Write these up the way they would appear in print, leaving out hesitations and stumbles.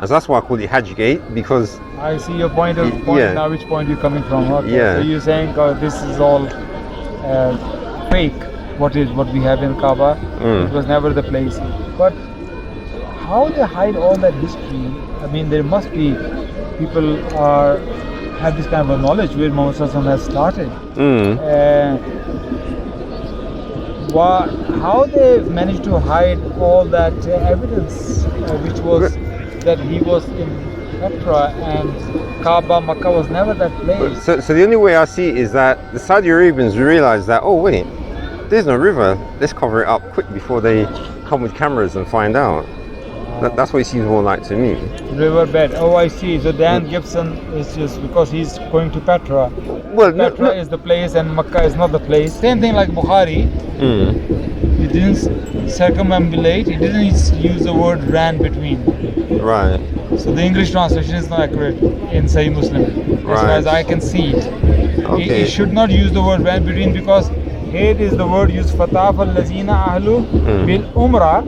And so that's why I call it Hajjgate, because I see your point yeah. now. Which point you're coming from? Okay. Yeah. So you're saying this is all fake. What we have in Kaaba? It was never the place. But how they hide all that history? I mean, there must be people have this kind of a knowledge where Muhammad Sallallahu Alaihi Wasallam has started. How they managed to hide all that evidence, which was that he was in Petra and Kaaba, Makkah was never that place. So the only way I see it is that the Saudi Arabians realized that, oh wait, there's no river, let's cover it up quick before they come with cameras and find out. That's what it seems more like to me. Riverbed. Oh, I see. So Dan Gibson is just because he's going to Petra. Well, Petra is the place and Makkah is not the place. Same thing like Bukhari. He didn't circumambulate. He didn't use the word ran between. Right. So the English translation is not accurate in Sahih Muslim, as far as I can see it. Okay. He should not use the word ran between, because here is the word used fataf al-lazina ahlu bil umrah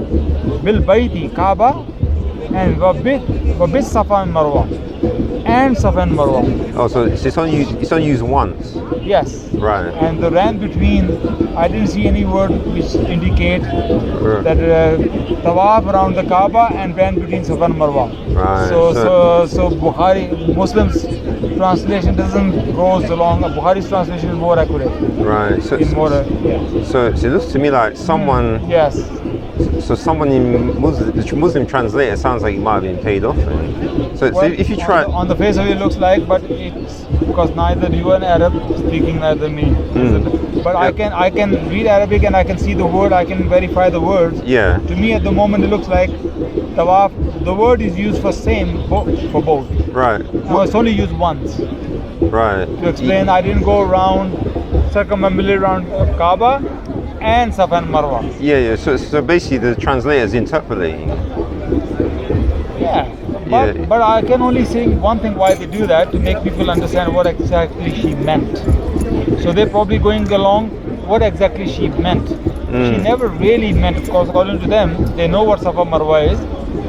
bil bayti Kaaba and wabit Safa and Marwa and Safa and Marwa. Oh, so it's only used once. Yes. Right. And the ran between, I didn't see any word which indicate that tawaf around the Kaaba and ran between Safa and Marwa. Right. So Bukhari Muslim's translation doesn't goes along. Bukhari's translation is more accurate. Right. So it looks to me like someone. Yes. So someone in the Muslim translator sounds like he might have been paid off. So if you try on the face of it looks like, but it's because neither you and Arab speaking, neither me. But I can read Arabic and I can see the word. I can verify the words. Yeah. To me, at the moment, it looks like tawaf. The word is used for for both. Right. No, it's only used once. Right. To explain, I didn't go around, circumambulate around Kaaba and Safa and Marwa. Yeah. So basically, the translator is interpolating. Yeah. But I can only say one thing why they do that, to make people understand what exactly she meant. So they're probably going along what exactly she meant. She never really meant, because according to them, they know what Safa Marwa is.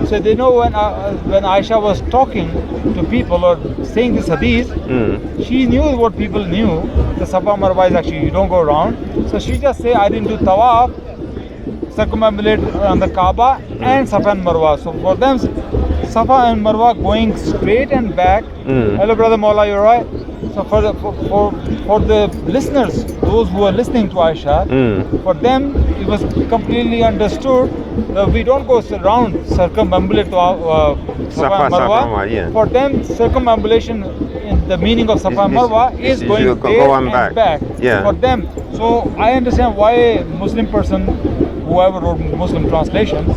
So they know when Aisha was talking to people or saying this hadith, she knew what people knew. The Safa Marwa is actually, you don't go around. So she just say, I didn't do tawaf, circumambulate around the Kaaba and Safa and Marwa. So for them, Safa and Marwa going straight and back. Hello brother Maula, you're right. So for the listeners, those who are listening to Aisha, for them it was completely understood that we don't go around circumambulate to Safa and Marwa. For them, circumambulation in the meaning of Safa and Marwa is going there and back. Yeah. For them, so I understand why a Muslim person, whoever wrote Muslim translation,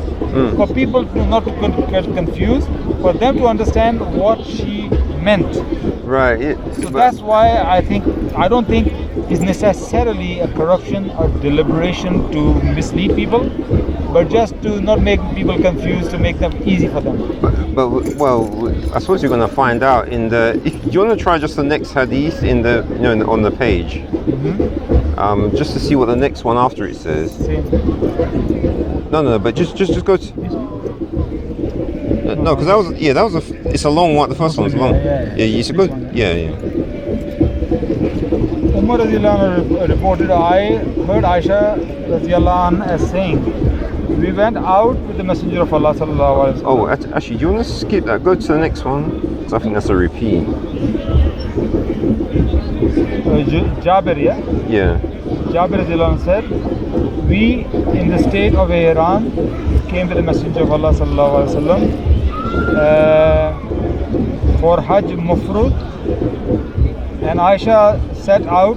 for people not to get confused, for them to understand what she meant. Right. So that's why I don't think it's necessarily a corruption or deliberation to mislead people, but just to not make people confused, to make them easy for them. But I suppose you're going to find out do you want to try just the next hadith on the page, just to see what the next one after it says. Same. No, but just go to. No, because it's a long one. The first one's long. Yeah, you should go. Yeah. Umar radiallahu anhu reported, I heard Aisha radiallahu anha as saying, we went out with the Messenger of Allah sallallahu alaihi wasallam. Oh, actually, do you want to skip that? Go to the next one, because I think that's a repeat. Jabir, yeah? Yeah. Jabir radiallahu anhu said, we in the state of Iran came to the Messenger of Allah sallallahu alaihi wasallam for Hajj Mufrud, and Aisha set out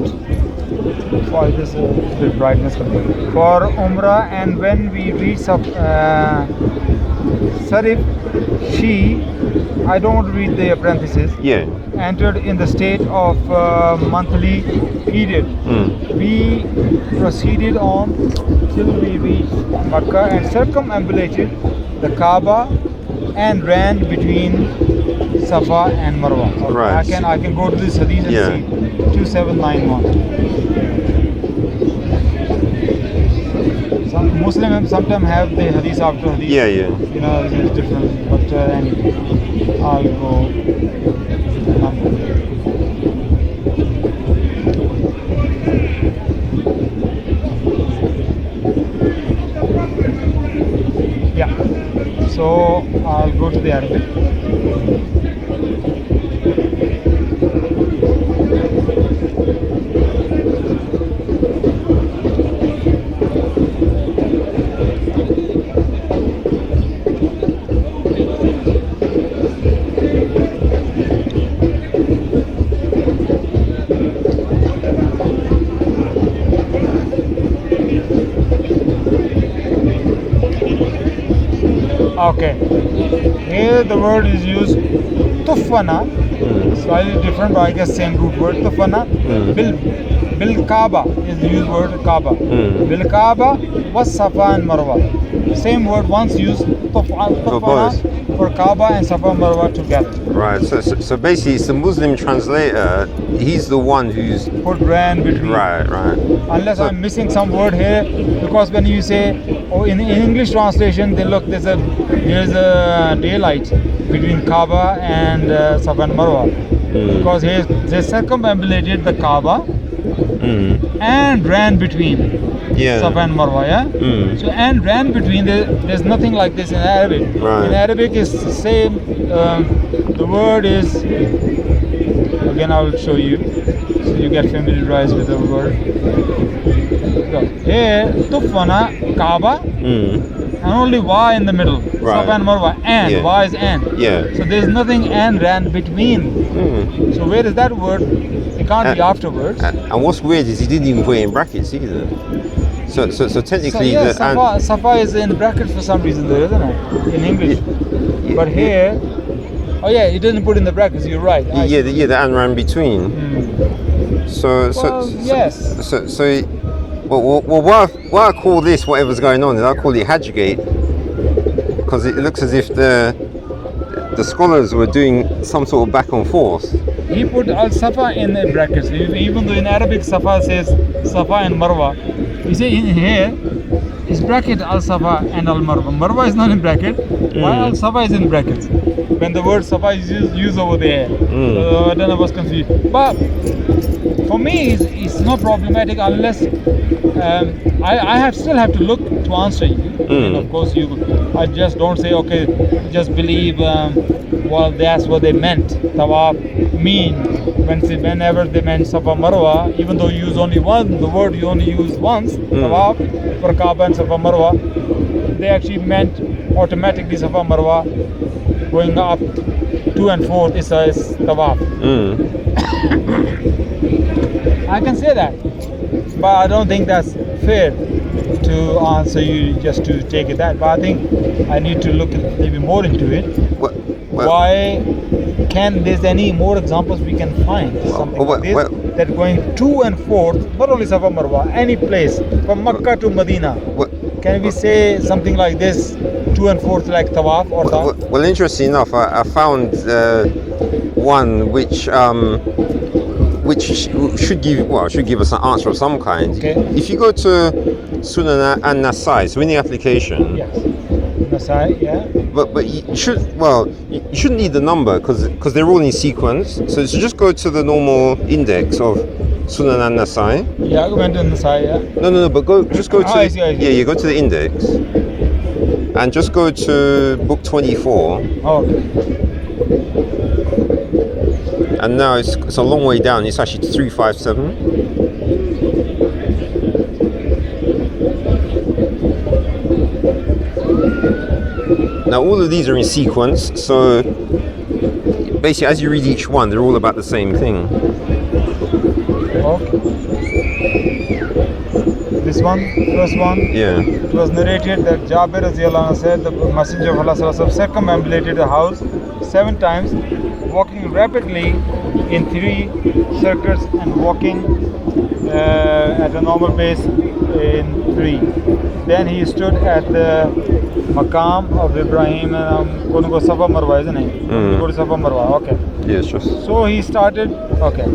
for this bit brightness for Umrah, and when we reached Sarif, she, I don't want to read the parentheses, entered in the state of monthly period. We proceeded on till we reached Makkah and circumambulated the Kaaba and ran between Safa and Marwa. Right. I can go to this hadith and see 2791. Muslims sometimes have the hadith after hadith. Yeah, yeah. You know, it's different. But anyway, I'll go. Yeah. So I'll go to the Arabic. Okay, here the word is used tufana, slightly different, but I guess same root word tufana. Bil Kaaba is the used word Kaaba. Bil Kaaba was Safa and Marwa. Same word once used tufana for Kaaba and Safa and Marwa together. Right. So basically, it's the Muslim translator. He's the one who's put ran between. Right. Unless I'm missing some word here, because when you say, in English translation, they look there's a daylight between Kaaba and Safa and Marwa, because they circumambulated the Kaaba and ran between Safa and Marwa. Yeah. So and ran between. There's nothing like this in Arabic. Right. In Arabic, it's the same. The word is, again I will show you so you get familiarized with the word. So here tufana Kaaba and only wa in the middle. Right. Safa and Marwa and wa is and. Yeah. So there's nothing and ran between. So where is that word? It can't be afterwards. And what's weird is he didn't even put it in brackets either. So technically Safa is in brackets for some reason there, isn't it? In English. But here, oh yeah, it doesn't put in the brackets. You're right. The and ran between. Yes. What I call this, whatever's going on, is I call it Hajjgate, because it looks as if the scholars were doing some sort of back and forth. He put al Safa in the brackets, even though in Arabic Safa says Safa and Marwa. You see in here, is bracket al Safa and al Marwa. Marwa is not in bracket. Why al Safa is in brackets? When the word Safa is used over there. I don't know, I was confused. But for me, it's not problematic unless I still have to look to answer you. And of course, I just don't say, okay, just believe, well, that's what they meant. Tawaf mean whenever they meant Safa Marwa, even though you use only one, the word you only use once, Tawaf for Kaaba and Safa Marwa, they actually meant automatically Safa Marwa going up to and forth is Tawaf. I can say that, but I don't think that's fair to answer you just to take it that. But I think I need to look maybe more into it. Why can there's any more examples we can find something like this that going to and forth, not only Safa Marwa, any place from Makkah to Medina? Can we say something like this, to and forth like Tawaf or that? Well, interesting enough, I found one which should give us an answer of some kind. Okay. If you go to Sunan and Nasai, so in the application. Yes. Nasai, yeah. But you shouldn't need the number because they're all in sequence. So just go to the normal index of Sunan and Nasai. Yeah, I went to Nasai, yeah. No, but go to I see. you go to the index and just go to book 24. Oh, okay. And now it's a long way down. It's actually 357. Now all of these are in sequence, so basically as you read each one, they're all about the same thing. Okay. This one, first one. Yeah. It was narrated that Jabir Radhiyallahu Anhu said the Messenger of Allah Sallallahu Alaihi Wasallam circumambulated the house 7 times, walking rapidly in 3 circuits and walking at a normal pace in 3. Then he stood at the Maqam of Ibrahim, and going to go Safa Marwa, isn't it? Go to Safa Marwa, okay. Yes, just. So he started, okay.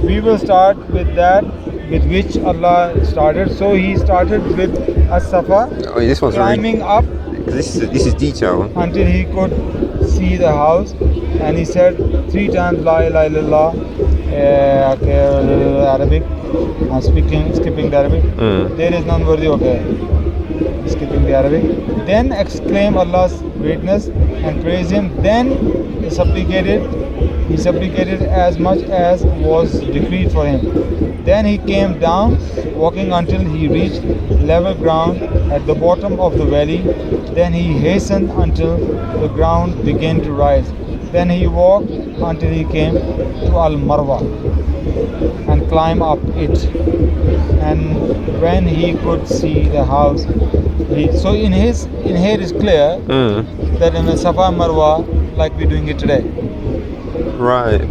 We will start with that. with which Allah started. So he started with as-Safa, Oh, this one's climbing up This is detail. until he could see the house, and he said 3 times La ilaha illallah. Arabic. I'm skipping the Arabic. There is none worthy. Okay. Skipping the Arabic. Then exclaim Allah's greatness and praise Him. Then he supplicated as much as was decreed for him. Then he came down, walking until he reached level ground at the bottom of the valley. Then he hastened until the ground began to rise. Then he walked until he came to Al-Marwa and climbed up it. And when he could see the house, so in here is clear that in the Safa and Marwa, like we're doing it today. Right.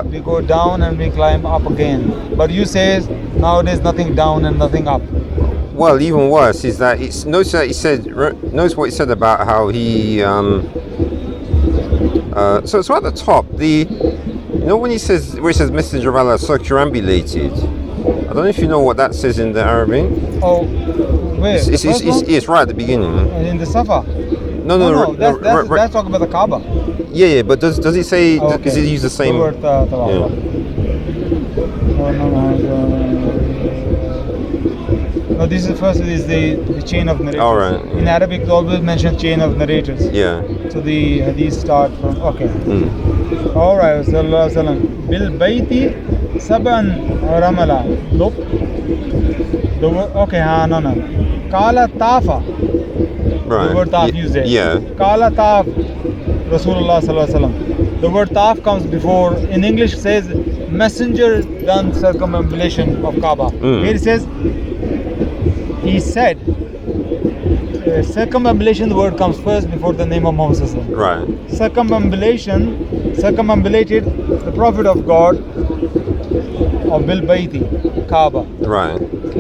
We go down and we climb up again. But you say nowadays nothing down and nothing up. Well, even worse is that notice what he said about how he so at the top, when he says, where it says Messenger of Allah circumambulated, I don't know if you know what that says in the Arabic. Oh, where? It's right at the beginning. In the Safa? No, that's talking about the Kaaba. Yeah, but does it say, does it use the same? The word tawaf. No, this is first is the chain of narrators. All right. In Arabic, they always mention chain of narrators. Yeah. So the hadith start from, okay. All right, sallallahu alaihi wasallam. Bil bayti sab'an ramala. Look. Okay, no. Kala tafa. Right. The word taf used there. Yeah. Kala taf. Rasulullah sallallahu alaihi wasallam. The word taf comes before. In English, says messenger done circumambulation of Kaaba. Here it says. He said, circumambulation, the word comes first before the name of Muhammad sallallahu alaihi wasallam. Right. Circumambulated the Prophet of God of Bil Bayti, Kaaba. Right.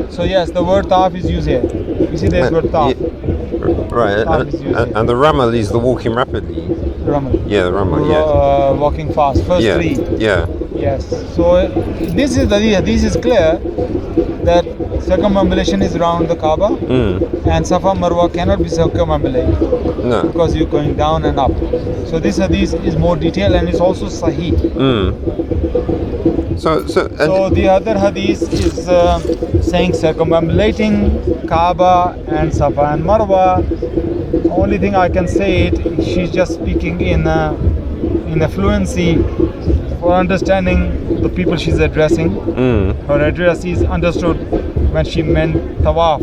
So yes, the word taf is used here. You see there's word taf. Right. And the ramal is the walking rapidly. Ramal. Yeah, the ramal, walking fast. First three. Yeah. Yes. So this is clear that circumambulation is around the Kaaba, and Safa Marwa cannot be circumambulated. No. Because you're going down and up. So this hadith is more detailed and it's also sahih. So the other hadith is saying circumambulating Kaaba and Safa and Marwa. Only thing I can say she's just speaking in a fluency for understanding the people she's addressing. Her address is understood when she meant tawaf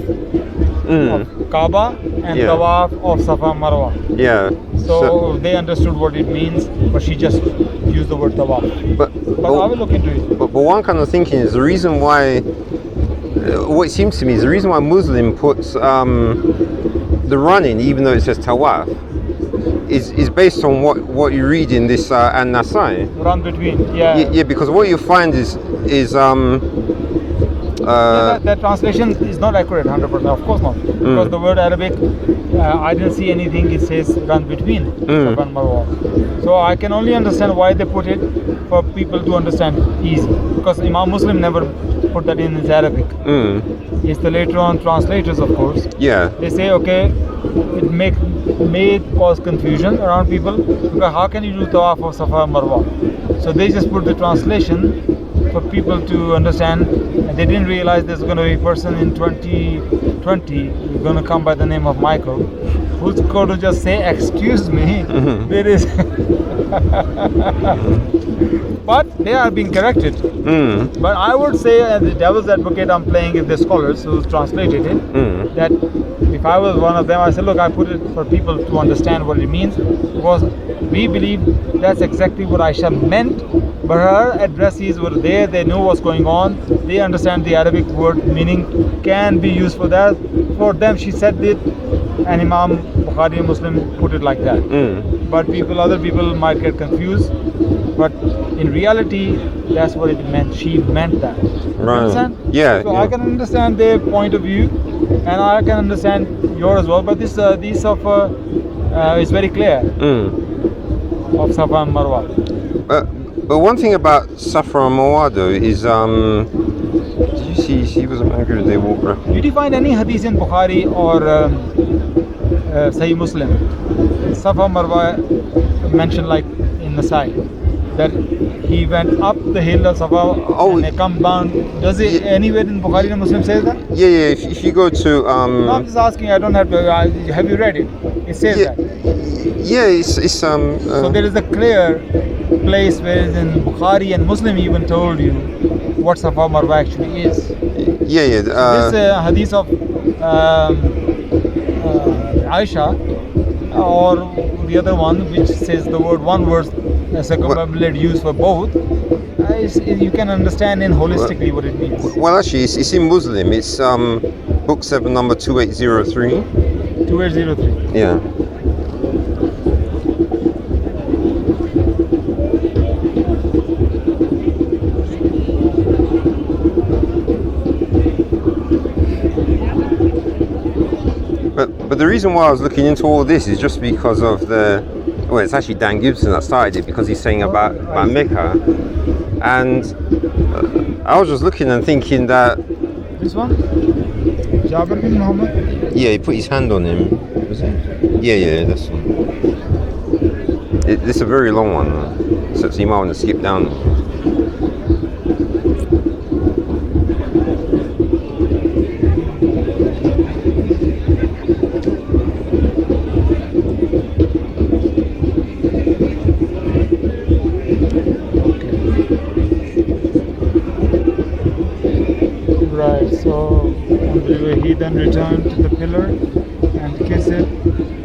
of Kaaba and tawaf of Safa and Marwa. Yeah. So they understood what it means, but she just used the word tawaf. But I will look into it. But one kind of thinking is the reason why, what it seems to me is the reason why Muslim puts the running, even though it says tawaf, is based on what you read in this An-Nasai. Run between, yeah, because what you find is that translation is not accurate 100%. Of course not, because the word Arabic, I didn't see anything. It says run between Safa and Marwa. So I can only understand why they put it for people to understand easy. Because Imam Muslim never put that in his Arabic. It's the later on translators, of course. Yeah. They say okay, it may cause confusion around people because how can you do tawaf of Safa and Marwa? So they just put the translation for people to understand, and they didn't realize there's going to be a person in 2020 who's going to come by the name of Michael, who's going to just say, excuse me, there is but they are being corrected. But I would say, as the devil's advocate I'm playing with the scholars who's translated it, that if I was one of them, I said, look, I put it for people to understand what it means, because we believe that's exactly what Aisha meant. But her addresses were there, they knew what's going on, they understand the Arabic word meaning can be used for that. For them, she said it, and Imam Bukhari and Muslim put it like that. But other people might get confused. But in reality, that's what it meant. She meant that. Right. Understand? Yeah. So I can understand their point of view, and I can understand yours as well. But this Safa is very clear of Safa and Marwa. But one thing about Safa and Marwa though is Did you see he was angry with the umrah? Did you find any hadith in Bukhari or Sahih Muslim? Safa Marwa mentioned like in Nasai that he went up the hill of Safa and they come down. Does it anywhere in Bukhari and Muslim say that? Yeah. If you go to No, I'm just asking. I don't have to. Have you read it? It says that. Yeah, it's So there is a clear place where in Bukhari and Muslim even told you what Safa Marwa actually is. yeah. This hadith of Aisha or the other one which says the word one word circumambulate used for both, you can understand in holistically what it means. Well, actually, it's in Muslim. It's book 7, number 2803. 2803. Yeah. But the reason why I was looking into all this is just because of it's actually Dan Gibson that started it, because he's saying about Mecca, and I was just looking and thinking that This one? Jabir bin Muhammad? yeah, he put his hand on him. Was it? Yeah, that's one. It's a very long one, so you might want to skip down. Right, so he then returned to the pillar and kissed it.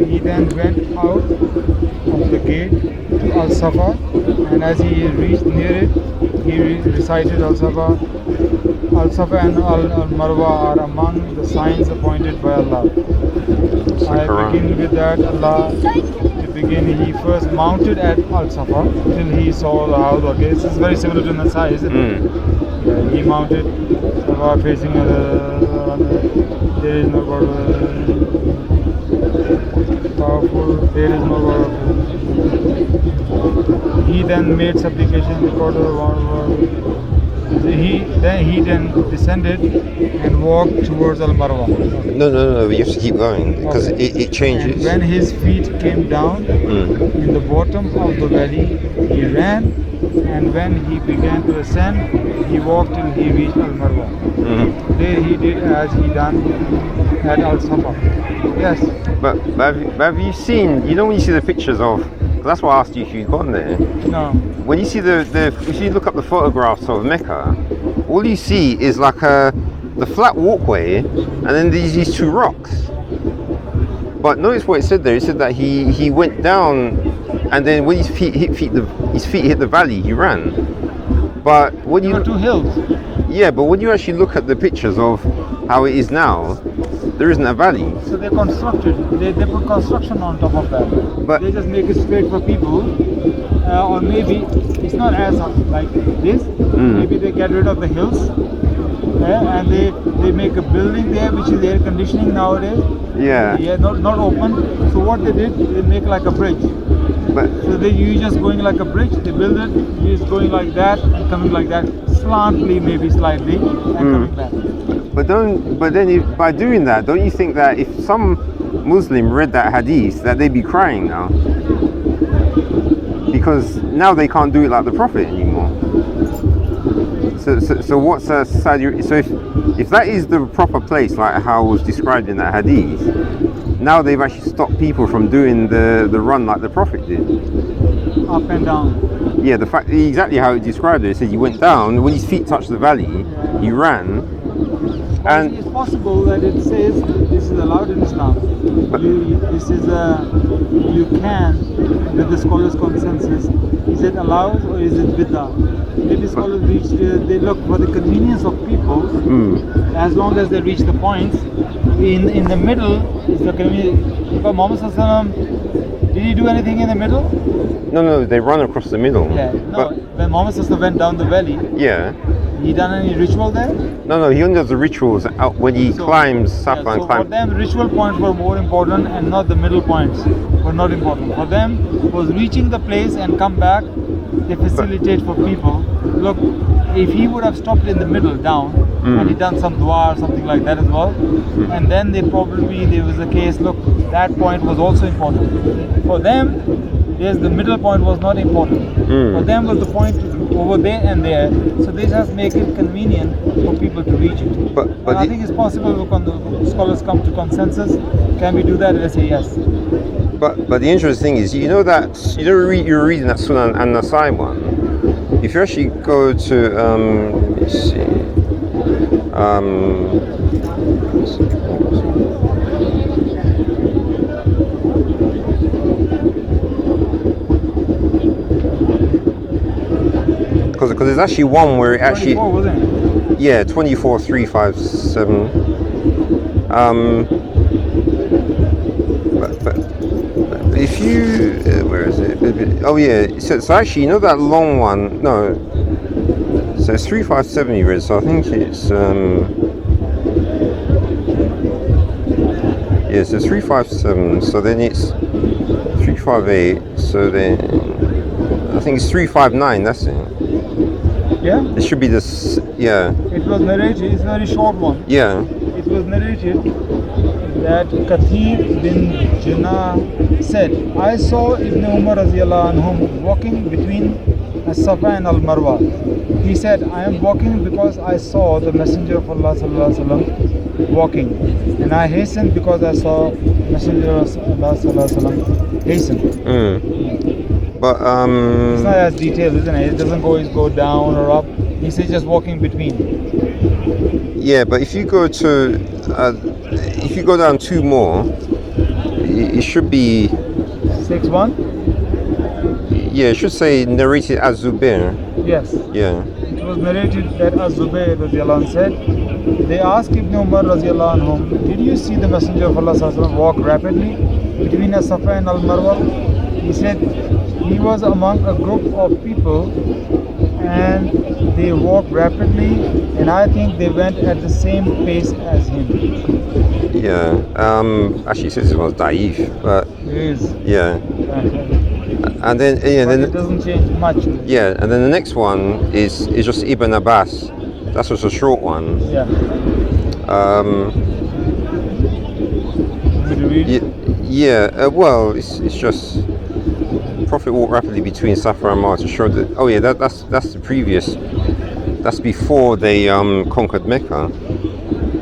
He then went out of the gate to Al-Safa, and as he reached near it, he recited Al-Safa. Al-Safa and Al-Marwa are among the signs appointed by Allah. I begin with that Allah. To begin, he first mounted at Al-Safa till he saw the house. Okay, this is very similar to Nasai, isn't it? Yeah, he mounted Safa facing there is no God powerful, there is no God. He then made supplication before the world. He then descended and walked towards Al-Marwa. No, you have to keep going because it changes. And when his feet came down in the bottom of the valley, he ran, and when he began to ascend, he walked till he reached Al-Marwa. There he did as he done at Al-Safa. Yes. But have you seen, when you see the pictures of, that's why I asked you if you'd gone there. No. When you see if you look up the photographs of Mecca, all you see is like the flat walkway, and then these two rocks. But notice what it said there. It said that he went down, and then when his feet hit the valley, he ran. But when There were two hills. Yeah, but when you actually look at the pictures of how it is now, there isn't a valley. So they constructed. They put construction on top of that. But they just make it straight for people, or maybe it's not as like this. Maybe they get rid of the hills, and they make a building there which is air conditioning nowadays. Yeah. Yeah, not open. So what they did, they make like a bridge. So you just going like a bridge. They build it. You just going like that and coming like that, slantly maybe slightly, and coming back. But then by doing that, don't you think that if some Muslim read that hadith, that they'd be crying now? Because now they can't do it like the Prophet anymore. So what's Saudi? So if that is the proper place, like how it was described in that hadith, now they've actually stopped people from doing the run like the Prophet did. Up and down. Yeah, the fact exactly how it described it. It said he went down when his feet touched the valley, he ran. And it's possible that it says this is allowed in Islam. You can, with the scholars' consensus, is it allowed or is it bid'ah? Maybe scholars they look for the convenience of people, as long as they reach the points. In the middle is the convenience. Because Muhammad Sallallahu Alaihi Wasallam, did he do anything in the middle? No, they run across the middle. Yeah, no. When Muhammad Sallallahu Alaihi Wasallam went down the valley, He done any ritual there? No, he only does the rituals out when he climbs Safa and so climbs. for them, ritual points were more important, and not the middle points were not important. For them, was reaching the place and come back. They facilitate for people. Look, if he would have stopped in the middle down and he done some dua or something like that as well, and then there was a case. Look, that point was also important. For them, the middle point was not important. For them was the point over there and there. So they just make it convenient for people to reach it. But I think it's possible when the scholars come to consensus. Can we do that? They say yes. But the interesting thing is, you know that you're reading that Sunan and Nasai one. If you actually go to let me see, because there's actually one where it actually 24, wasn't it? yeah 24,357. But if you where is it? Oh yeah, so actually, you know that long one? No, so it's 357 you read. So I think it's yeah, so it's 357. So then it's 358. So then I think it's 359. That's it. Yeah. It should be this. Yeah. It was narrated. It's a very short one. Yeah. It was narrated that Kathir bin Jinnah said, I saw Ibn Umar radiallahu anhum walking between As-Safa and Al-Marwa. He said, I am walking because I saw the Messenger of Allah sallallahu alaihi wasallam walking, and I hastened because I saw Messenger of Allah sallallahu alaihi wasallam hasten. But it's not as detailed, isn't it? It doesn't always go down or up. He says just walking between. Yeah, but if you go down two more, it should be 6-1. Yeah, it should say narrated as Zubair. Yes. Yeah. It was narrated that Az-Zubayr radiallahu anhu said, they asked Ibn Umar radiallahu anhu, did you see the Messenger of Allah sallallahu alaihi wasallam walk rapidly between As-Safa and Al-Marwa? He said he was among a group of people and they walked rapidly, and I think they went at the same pace as him. Yeah. Actually, it says it was Da'if, but It is. yeah. And then It doesn't change much. Yeah, and then the next one is just Ibn Abbas. That's just a short one. Yeah. Well, it's just Prophet walked rapidly between Safa and Marwa to show that. Oh yeah, that's the previous. That's before they conquered Mecca.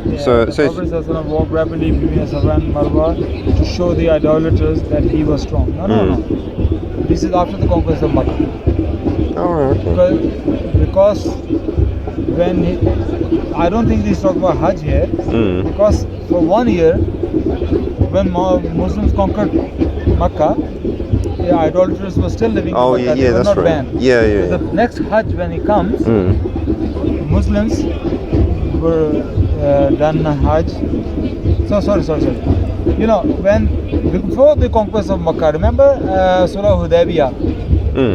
Yeah, the Prophet walked rapidly between Safa and Marwa to show the idolaters that he was strong. No. This is after the conquest of Mecca. Oh, okay. Because when I don't think he's talking about Hajj here, because for 1 year, when Muslims conquered Mecca, the idolaters were still living in Mecca. They were that's not right. banned. Yeah. The next Hajj, when he comes, Muslims were done Hajj. So sorry. You know, before the conquest of Makkah, remember Surah Hudaybiyah,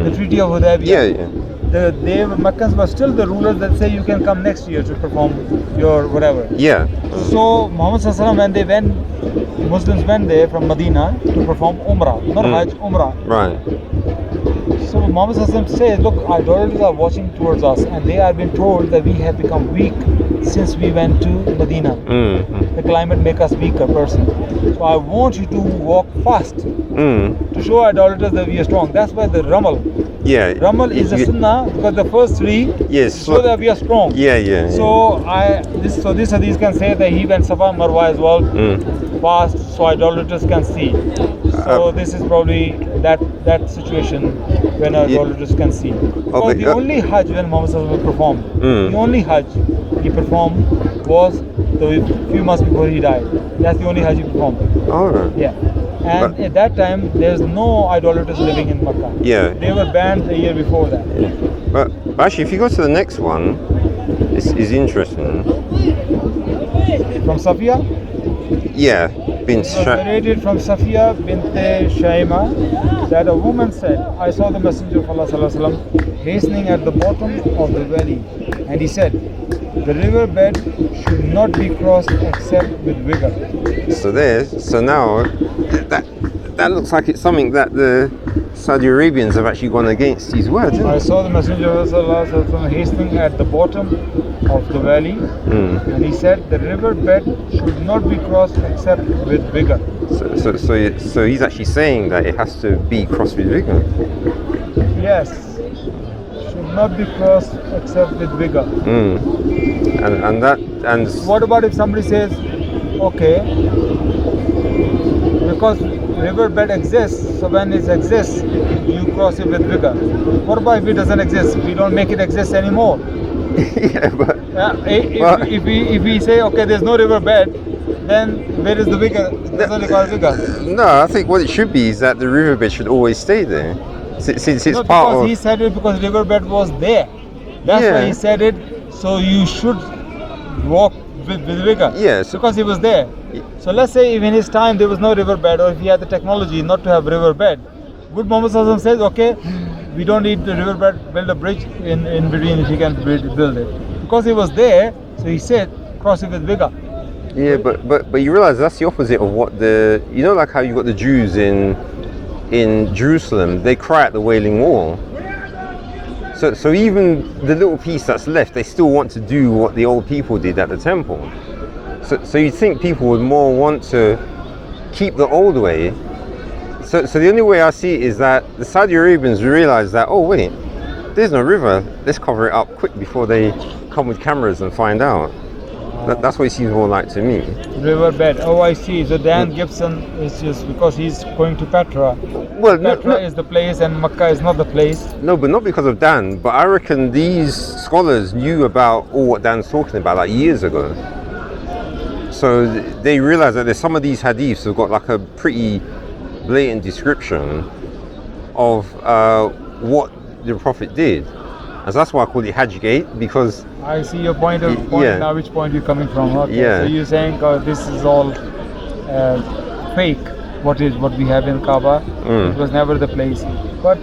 the Treaty of Hudaybiyah? Yeah. The Meccans were still the rulers that say you can come next year to perform your whatever. Yeah. So Muhammad sallallahu alaihi wasallam, when Muslims went there from Medina to perform umrah, not Hajj, umrah. Right. So Muhammad sallallahu alaihi wasallam says, look, idolaters are watching towards us, and they are being told that we have become weak since we went to Medina. The climate make us weaker person. So I want you to walk fast to show idolaters that we are strong. That's why the Ramal. Yeah. Ramal is a sunnah because the first three show that we are strong. Yeah. So this hadith can say that he went Safa and Marwa as well fast, so idolaters can see. So this is probably that situation when idolaters can see. Because the only Hajj when Muhammad sallallahu alaihi wasallam performed, the only Hajj he performed was the few months before he died. That's the only Hajj he performed. Alright. Yeah. And at that time, there's no idolaters living in Makkah. Yeah. They were banned the year before that. Yeah. But actually, if you go to the next one, it's interesting. From Safia? Yeah. bint It was narrated from Safiya bint Shaima that a woman said, I saw the Messenger of Allah sallallahu alaihi wasallam hastening at the bottom of the valley, and he said, the riverbed should not be crossed except with vigor. So now that looks like it's something that the Saudi Arabians have actually gone against these words. I saw the Messenger of Allah hastening at the bottom of the valley, and he said the riverbed should not be crossed except with vigor. So he's actually saying that it has to be crossed with vigor. Yes, should not be crossed except with vigor. And what about if somebody says, okay, because riverbed exists, so when it exists, you cross it with vigor. What about if it doesn't exist? We don't make it exist anymore. Yeah, but if we say, okay, there's no riverbed, then where is the vigor? It doesn't require vigor. No, I think what it should be is that the riverbed should always stay there. Since it's no, part because of... he said it because riverbed was there. That's why he said it. So you should walk with vigor. Yes. Because he was there. So let's say if in his time there was no riverbed, or if he had the technology not to have riverbed, would Muhammad Sallallahu Alaihi Wasallam says, okay, we don't need the riverbed, build a bridge in between if he can build it. Because he was there, so he said, cross it with vigor. Yeah, but you realize that's the opposite of what like how you got the Jews in Jerusalem, they cry at the Wailing Wall. So even the little piece that's left, they still want to do what the old people did at the temple. So you'd think people would more want to keep the old way. So the only way I see it is that the Saudi Arabians realize that, oh wait, there's no river, let's cover it up quick before they come with cameras and find out. That's what it seems more like to me. Riverbed. Oh, I see. So Dan Gibson is just because he's going to Petra. Well, Petra is the place and Makkah is not the place. No, but not because of Dan. But I reckon these scholars knew about all what Dan's talking about like years ago. So they realize that there's some of these hadiths have got like a pretty blatant description of what the Prophet did. And so that's why I call it Hajjgate, because I see your point now. Which point you're coming from? Okay. Yeah. So you're saying this is all fake. What we have in Kaaba? It was never the place. But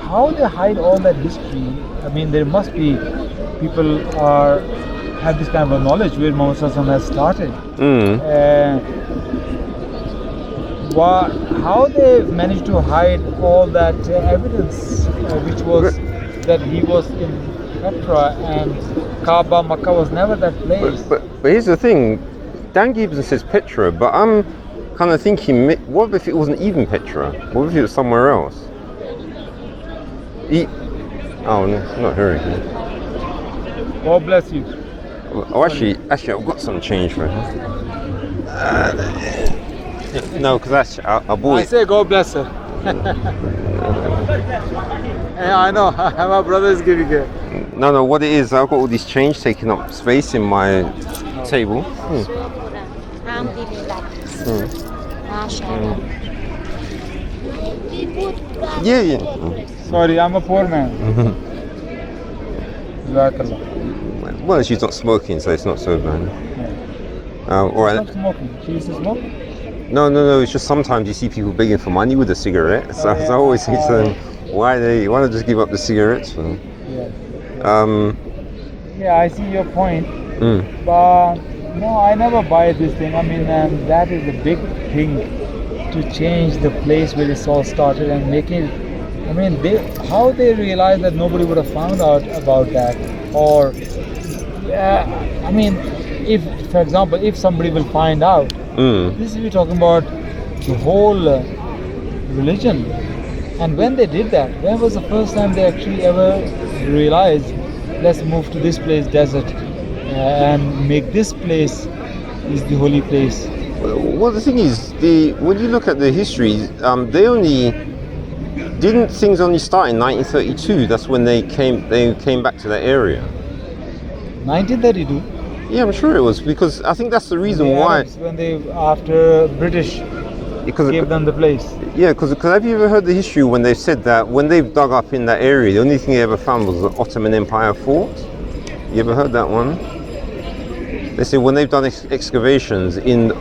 how they hide all that history? I mean, there must be people have this kind of a knowledge where Muhammad Sallallahu Alaihi Wasallam has started. How they managed to hide all that evidence, which was that he was in Petra and Kaaba, Makkah was never that place. But here's the thing, Dan Gibson says Petra, but I'm kind of thinking, what if it wasn't even Petra? What if it was somewhere else? Oh no, not her again. God bless you. Oh, actually, I've got some change for her. No, because actually, I bought it. I say God bless her. Yeah, I know. My brother is giving it. No, what it is, I've got all this change taking up space in my table. Yeah. Sorry, I'm a poor man. Well, she's not smoking, so it's not so bad. All right. She's not smoking. She used to smoke? No, it's just sometimes you see people begging for money with a cigarette. So I always say to them, why don't just give up the cigarettes? Yeah, I see your point. But no, I never buy this thing. I mean, that is a big thing to change the place where it's all started and make it. I mean, how they realize that nobody would have found out about that, or I mean, if, for example, if somebody will find out, this is we're talking about the whole religion. And when they did that, when was the first time they actually ever realized, let's move to this place, desert, and make this place is the holy place? Well, the thing is, when you look at the history, things only start in 1932. That's when they came back to that area. 1932? Yeah, I'm sure it was, because I think that's the reason why. Arabs, when after British gave them the place. Yeah, because have you ever heard the history when they've said that when they've dug up in that area, the only thing they ever found was the Ottoman Empire fort? You ever heard that one? They say when they've done excavations in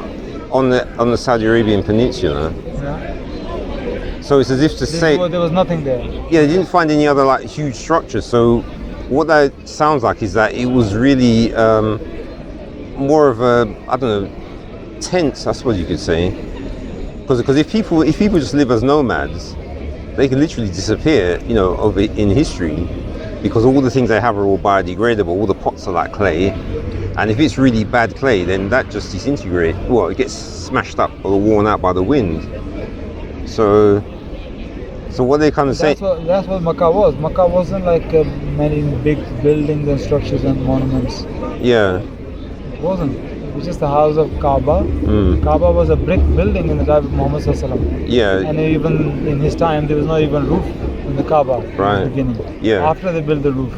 on the Saudi Arabian Peninsula. Yeah. So it's as if to say there was nothing there. Yeah, they didn't find any other like huge structures. So what that sounds like is that it was really more of a, I don't know, tents, I suppose you could say. Because if people just live as nomads, they can literally disappear, you know, over in history, because all the things they have are all biodegradable. All the pots are like clay, and if it's really bad clay, then that just disintegrates. Well, it gets smashed up or worn out by the wind. So what they kind of say. That's what Makkah was. Makkah wasn't like many big buildings and structures and monuments. Yeah. It wasn't. It was just the house of Kaaba. Kaaba was a brick building in the time of Muhammad Sallallahu Alaihi Wasallam. Yeah. And even in his time, there was not even roof in the Kaaba right. in the beginning. Yeah. After they built the roof.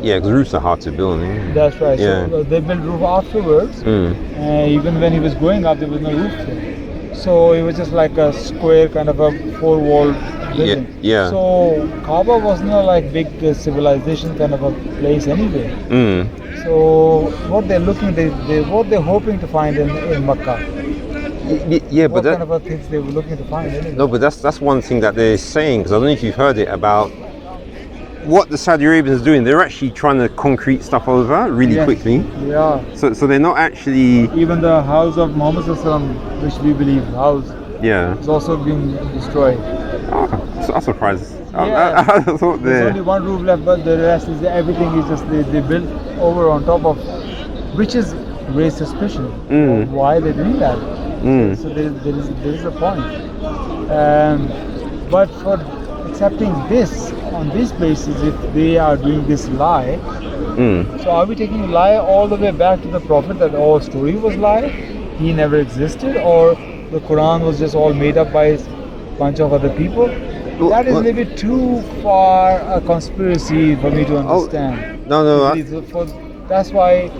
Yeah, because roofs are hard to build. That's right. Yeah. So they built roof afterwards. Even when he was going up, there was no roof there. So it was just like a square kind of a four-wall building. Yeah. So Kaaba was not like big civilization kind of a place anyway. So what they're what they're hoping to find in Makkah. Yeah, what but kind of things they were looking to find anyway. No, but that's one thing that they're saying, because I don't know if you've heard it about what the Saudi Arabians are doing. They're actually trying to concrete stuff over really quickly. Yeah. So they're not actually. Even the house of Muhammad Sallallahu, which we believe house. Yeah. Is also being destroyed. Oh, so I'm surprised. Yeah. I thought there's only one roof left, but the rest is everything is just they built over on top of, which is raised suspicion of why they're doing that. So there is a point. But for accepting this on this basis, if they are doing this lie, so are we taking lie all the way back to the Prophet, that all story was lie, he never existed, or the Quran was just all made up by a bunch of other people? That is a little bit too far a conspiracy for me to understand. No. That's why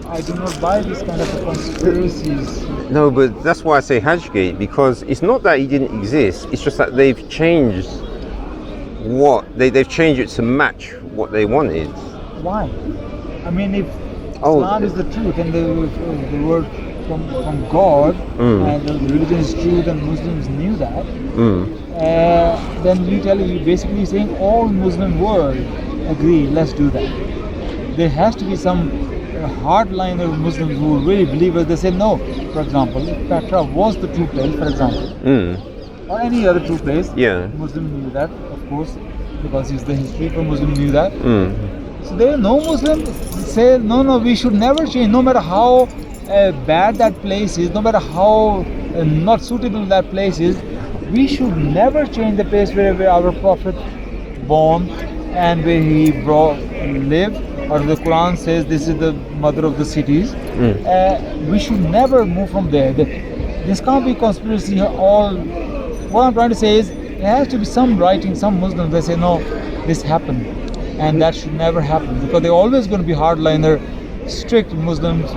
I do not buy these kind of conspiracies. No, but that's why I say Hajjgate, because it's not that he didn't exist. It's just that they've changed they've changed it to match what they wanted. Why? I mean, if Islam is the truth and the word from God and the religion is truth and Muslims knew that, then you're basically saying all Muslim world agree, let's do that. There has to be some hardliner Muslims who really believe it. They say no. For example, if Petra was the true place, for example, or any other true place, Muslim knew that, of course, because it's the history for Muslim knew that. So there are no Muslims say no, we should never change, no matter how bad that place is, no matter how not suitable that place is. We should never change the place where our Prophet born and where he lived, or the Quran says this is the mother of the cities. We should never move from there. This can't be conspiracy. What I'm trying to say is there has to be some writing, some Muslims they say no, this happened and that should never happen, because they're always going to be hardliner, strict Muslims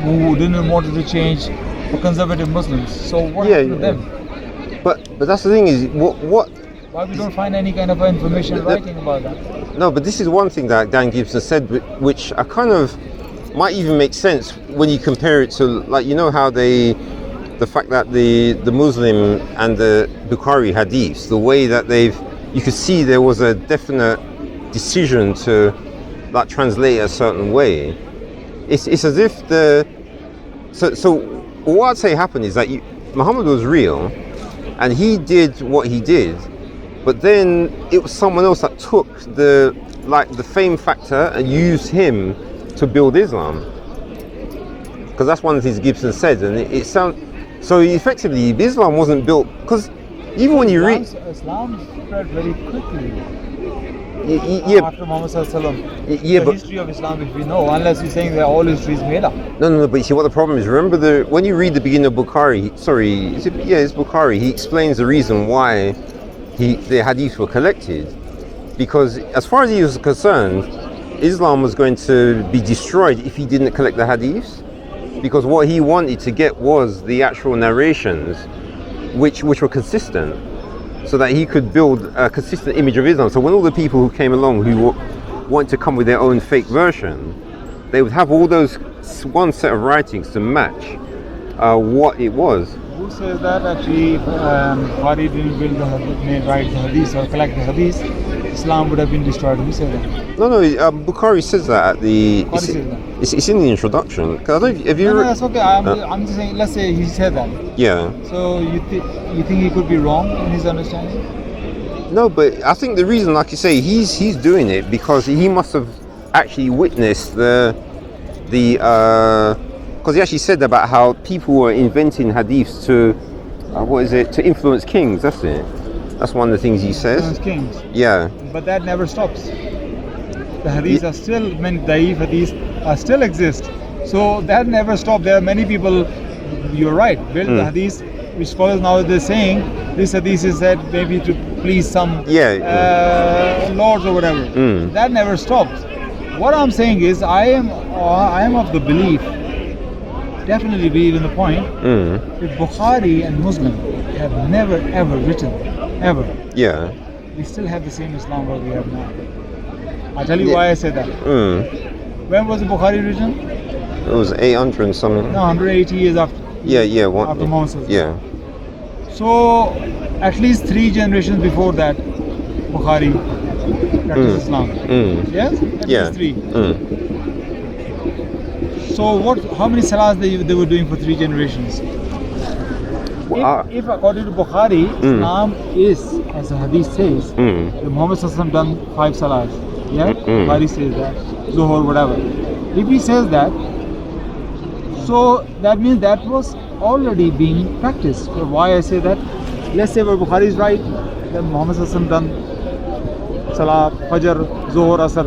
who didn't want to change, or conservative Muslims. So what happened to them? But that's the thing is what why we don't find any kind of information writing about that? No, but this is one thing that Dan Gibson said, which I kind of might even make sense when you compare it to, like, you know how the fact that the Muslim and the Bukhari hadiths, the way that you could see there was a definite decision to like translate it a certain way. It's as if so what I'd say happened is that Muhammad was real and he did what he did, but then it was someone else that took the fame factor and used him to build Islam, because that's one of the things Gibson said, and it sounds so effectively Islam wasn't built, because even when you read Islam spread very quickly after Muhammad Sallallahu the history of Islam, which we know, unless you're saying that all history is made up. No, but you see what the problem is. Remember when you read the beginning of Bukhari, it's Bukhari, he explains the reason why the hadiths were collected, because as far as he was concerned, Islam was going to be destroyed if he didn't collect the hadiths, because what he wanted to get was the actual narrations which were consistent, so that he could build a consistent image of Islam. So when all the people who came along who wanted to come with their own fake version, they would have all those one set of writings to match. what it was. Who says that actually Bukhari didn't write the hadith or collect the hadith, Islam would have been destroyed? Who said that? No, Bukhari says that at the. Bukhari says that. It's in the introduction. Cause I don't. Have you? No, that's okay. I'm just saying. Let's say he said that. Yeah. So you think he could be wrong in his understanding? No, but I think the reason, like you say, he's doing it because he must have actually witnessed because he actually said about how people were inventing hadiths to to influence kings. That's it. That's one of the things he says. Influence kings. Yeah. But that never stops. The hadiths are still, daif hadiths still exist. So that never stopped. There are many people, you're right, build the hadiths, which scholars now they're saying this hadith is said maybe to please some lords or whatever. That never stops. What I'm saying is I am of the belief, definitely believe in the point, if Bukhari and Muslim have never ever written, ever, we still have the same Islam what we have now. I'll tell you why I said that. When was the Bukhari written? It was 800 and something. No, 180 years after. After Muhammad. Yeah. So at least 3 generations before that, Bukhari practiced Islam. Yes? At least 3. So how many salahs they were doing for 3 generations? If according to Bukhari, Islam is, as the hadith says, the Muhammad Sallallahu done 5 salahs. Yeah? Bukhari says that. Zuhur, whatever. If he says that, so that means that was already being practiced. So why I say that? Let's say where Bukhari is right, then Muhammad Sallallahu done Salah, Fajr, Zuhur, Asr.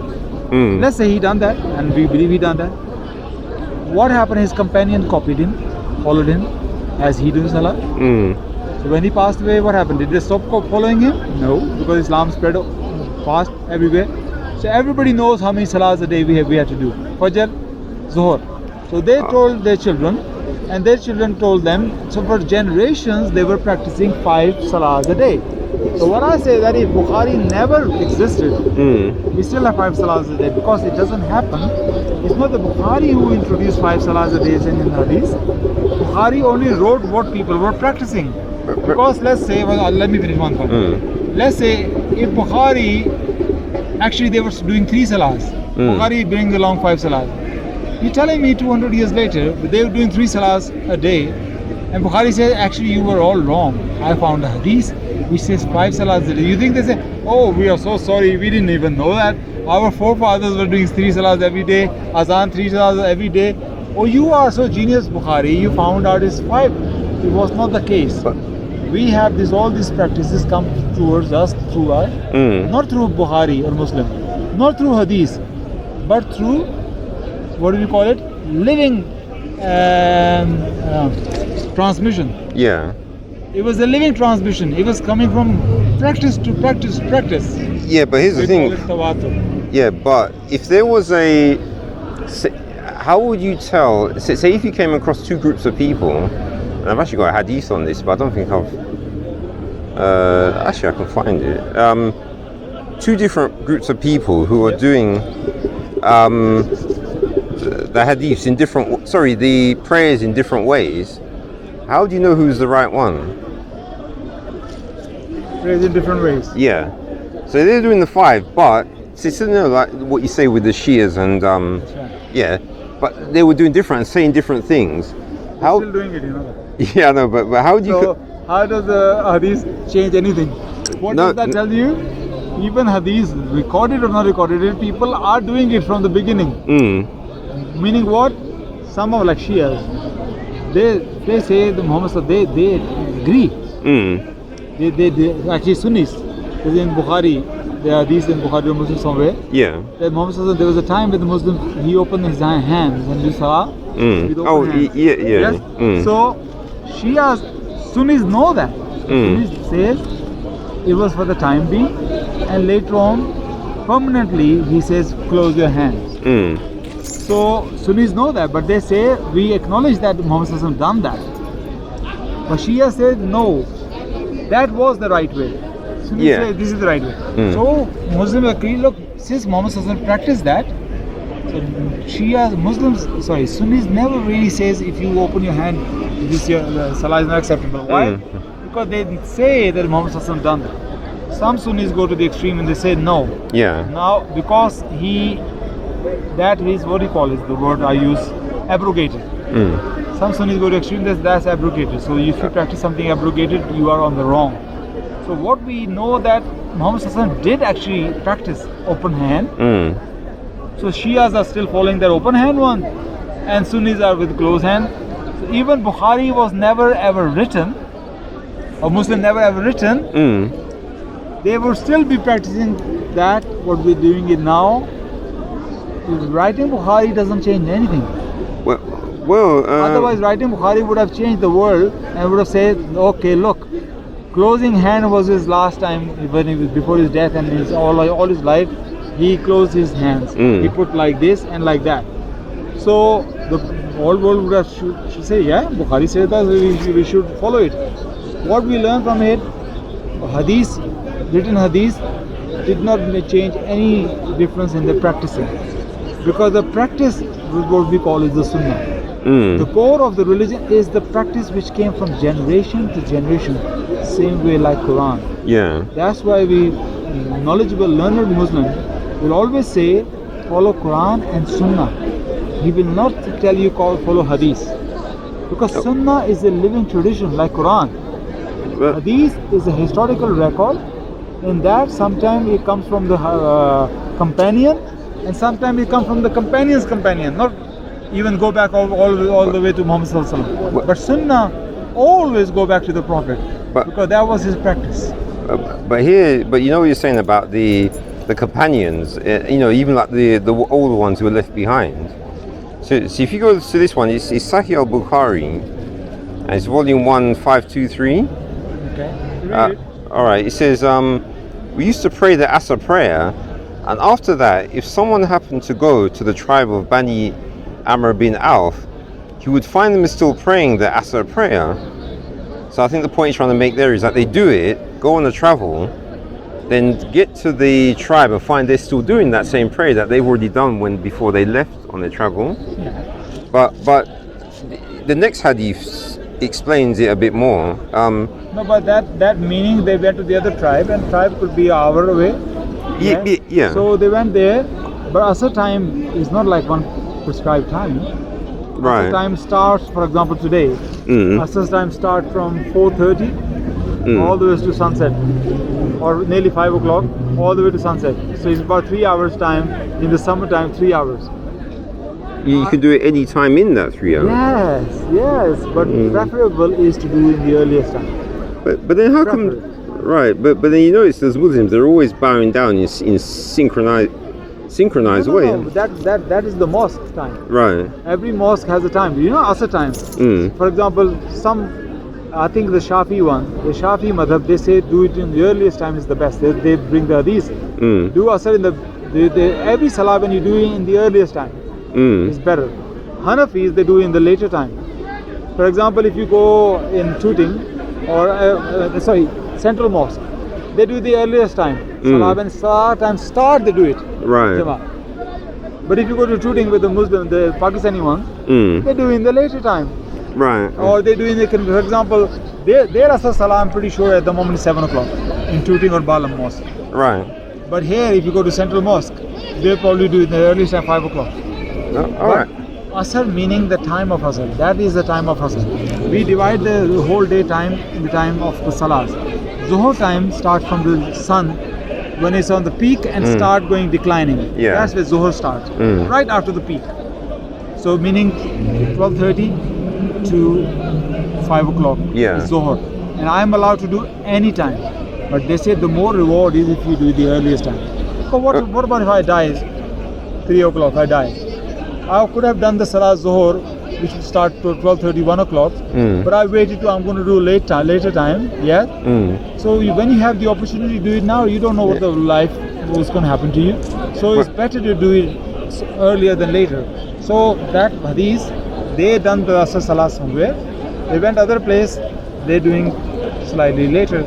Let's say he done that, and we believe he done that. What happened? His companion copied him, followed him, as he doing Salah. So when he passed away, what happened? Did they stop following him? No, because Islam spread fast everywhere. So everybody knows how many Salahs a day we have to do. Fajr, Zuhur. So they told their children, and their children told them. So for generations, they were practicing 5 Salahs a day. So what I say that if Bukhari never existed, we still have 5 salahs a day, because it doesn't happen. It's not the Bukhari who introduced 5 salahs a day in hadith. Bukhari only wrote what people were practicing. Because let's say, let me finish one thought. Let's say if Bukhari, actually they were doing 3 salahs. Bukhari brings along 5 salahs. You're telling me 200 years later, they were doing 3 salahs a day, and Bukhari says, actually you were all wrong. I found a hadith which says 5 salahs a day. You think they say, oh, we are so sorry, we didn't even know that. Our forefathers were doing 3 salahs every day, azan 3 salahs every day. Oh, you are so genius, Bukhari, you found out it's 5. It was not the case. We have all these practices come towards us through not through Bukhari or Muslim, not through hadith, but through, what do we call it? Living transmission. Yeah. It was a living transmission. It was coming from practice to practice. Yeah, but here's the thing. Yeah, but if there was how would you tell? Say if you came across 2 groups of people, and I've actually got a hadith on this, but I don't think I've. Actually, I can find it. 2 different groups of people who are doing the hadiths in different. The prayers in different ways. How do you know who's the right one? Prayers in different ways. Yeah. So they're doing the 5, but it's like what you say with the Shias and yeah, but they were doing different and saying different things. How? Still doing it, you know. Yeah, no, but how do you? So how does the hadith change anything? What does that tell you? Even hadith, recorded or not recorded, people are doing it from the beginning. Meaning what? Some of like Shias, they say the Muhammad they agree. They actually Sunnis. There's in Bukhari, there are these in Bukhari or Muslim somewhere. Yeah. That Muhammad, there was a time with the Muslim, he opened his hands and do salah. With open hands. Yeah. Yes? So Shias, Sunnis know that. Sunnis says it was for the time being, and later on, permanently, he says close your hands. So Sunnis know that, but they say we acknowledge that Muhammad has done that. But Shia said no, that was the right way. Sunnis say this is the right way. So Muslims agree, look, since Muhammad practiced that, So Shias, Muslims, Sunnis never really says if you open your hand, this salah is not acceptable. Why? Because they say that Muhammad Sallallahu Alaihi Wasallam done that. Some Sunnis go to the extreme and they say no. Yeah. Now because that is what he calls the word I use, abrogated. Some Sunnis go to extreme, that's abrogated. So if you practice something abrogated, you are on the wrong. So what we know that Muhammad Sallallahu Alaihi Wasallam did actually practice open hand. So Shias are still following their open hand one, and Sunnis are with closed hand. So even Bukhari was never ever written, or Muslim never ever written. They would still be practicing that. What we're doing it now. Writing Bukhari doesn't change anything. Otherwise, writing Bukhari would have changed the world and would have said, okay, look, closing hand was his last time when he was before his death, and all his life he closed his hands. He put like this and like that. So the whole world would have should say, yeah, Bukhari said that we should follow it. What we learn from it, hadith, written hadith, did not change any difference in the practicing, because the practice is what we call is the sunnah. The core of the religion is the practice which came from generation to generation, same way like Quran. Yeah. That's why we, knowledgeable, learned Muslim, will always say follow Quran and Sunnah. He will not tell you follow Hadith, because Sunnah is a living tradition like Quran. Hadith is a historical record, in that sometimes it comes from the companion, and sometimes it comes from the companion's companion, not even go back all the way to Muhammad Sallallahu Alaihi Wasallam. But Sunnah always go back to the Prophet, because that was his practice. But you know what you're saying about the companions, even like the older ones who were left behind. So if you go to this one, it's Sahih al-Bukhari, and it's volume 1, 523. Okay. Alright, it says, we used to pray the Asr prayer, and after that, if someone happened to go to the tribe of Bani Amr bin Auf, he would find them still praying the Asr prayer. So I think the point he's trying to make there is that they do it, go on a travel, then get to the tribe and find they're still doing that same prayer that they've already done before they left on their travel. But the next hadith explains it a bit more. No, but that meaning they went to the other tribe, and tribe could be an hour away. Yeah. So they went there, but Asr time is not like one prescribed time. Right. Asr time starts, for example, today. Asr time starts from 4:30 all the way to sunset, or nearly 5 o'clock, all the way to sunset. So it's about 3 hours time. In the summertime, 3 hours. You can do it any time in that 3 hours. Yes, but preferable is to do in the earliest time. But then how come? Right, but then you notice those Muslims, they're always bowing down in synchronized way. No, that is the mosque time. Right. Every mosque has a time. You know Asr time. For example, I think the Shafi madhab, they say do it in the earliest time is the best. They bring the hadith. Do Asr in every salah when you do it in the earliest time is better. Hanafis, they do it in the later time. For example, if you go in Tooting or Central Mosque, they do the earliest time. Salah when salah time start, they do it. Right. But if you go to Tooting with the Muslim, the Pakistani one, they do in the later time. Right. Or they do in the, for example, their Asr Salah, I'm pretty sure at the moment is 7 o'clock in Tooting or Balam Mosque. Right. But here, if you go to Central Mosque, they'll probably do it in the earliest time, 5 o'clock. Alright. Asr meaning the time of Asr. That is the time of Asr. We divide the whole day time in the time of the Salahs. Zuhur time starts from the sun when it's on the peak and start going declining. Yeah. That's where Zuhur starts. Right after the peak. So meaning 12:30 to 5 o'clock is Zuhur. And I am allowed to do any time. But they say the more reward is if you do the earliest time. So what about if I die 3 o'clock, I die? I could have done the Salah Zuhur, which would start to 12:30, 1 o'clock, but I waited to, I'm going to do later time, So when you have the opportunity to do it now, you don't know what the life is going to happen to you. So it's better to do it earlier than later. So that hadith, they done the Asr Salah somewhere, they went other place, they're doing slightly later.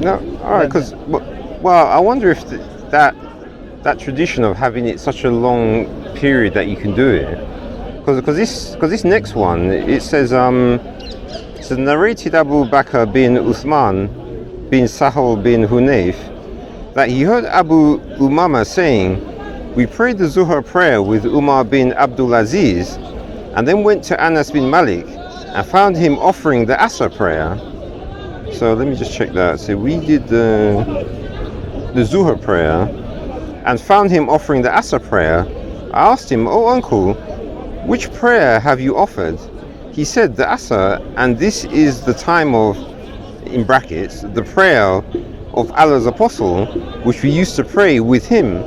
No, alright, because, well, I wonder if that that tradition of having it such a long period that you can do it. Because this next one, it says narrated Abu Bakr bin Uthman bin Sahal bin Hunayf that he heard Abu Umama saying, "We prayed the Zuhr prayer with Umar bin Abdul Aziz and then went to Anas bin Malik and found him offering the Asr prayer." So let me just check that. So we did the Zuhr prayer and found him offering the Asr prayer. I asked him, "Oh uncle, which prayer have you offered?" He said, "The Asr, and this is the time of," in brackets, "the prayer of Allah's apostle, which we used to pray with him."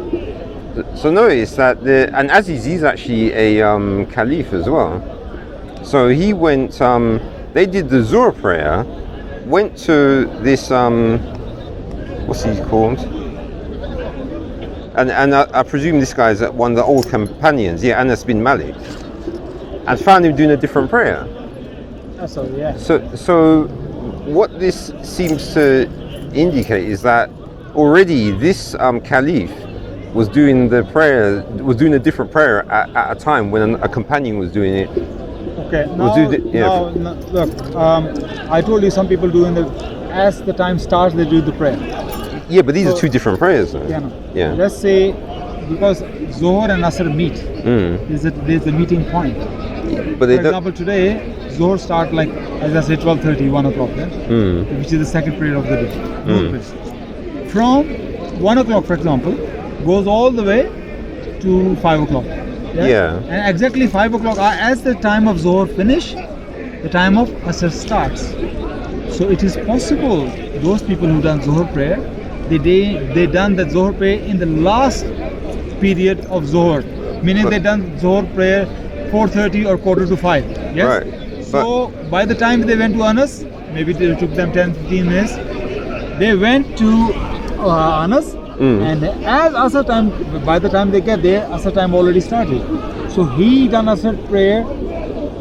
So notice that and Aziz is actually a caliph as well. So he went, they did the Zuhr prayer, went to this, what's he called? And I presume this guy is one of the old companions, yeah, Anas bin Malik, and found him doing a different prayer. So yeah. So what this seems to indicate is that already this caliph was doing a different prayer at a time when a companion was doing it. Okay, now look, I told you some people doing the, as the time starts they do the prayer. Yeah, but these are two different prayers though. Yeah, no. Yeah. Let's say, because Zohar and Asr meet, there's a meeting point. But For example, today, Zohar start like, as I said, 12:30, 1 o'clock, which is the second prayer of the day. From 1 o'clock, for example, goes all the way to 5 o'clock. Yeah. And exactly 5 o'clock, as the time of Zohar finish, the time of Asr starts. So it is possible, those people who done Zohar prayer, they done the Zohar prayer in the last period of Zohar. Meaning they done Zohar prayer 4:30 or quarter to 5. Yes? Right. So by the time they went to Anas, maybe it took them 10-15 minutes, they went to Anas, and as Asr time, by the time they get there, Asr time already started. So he done Asr prayer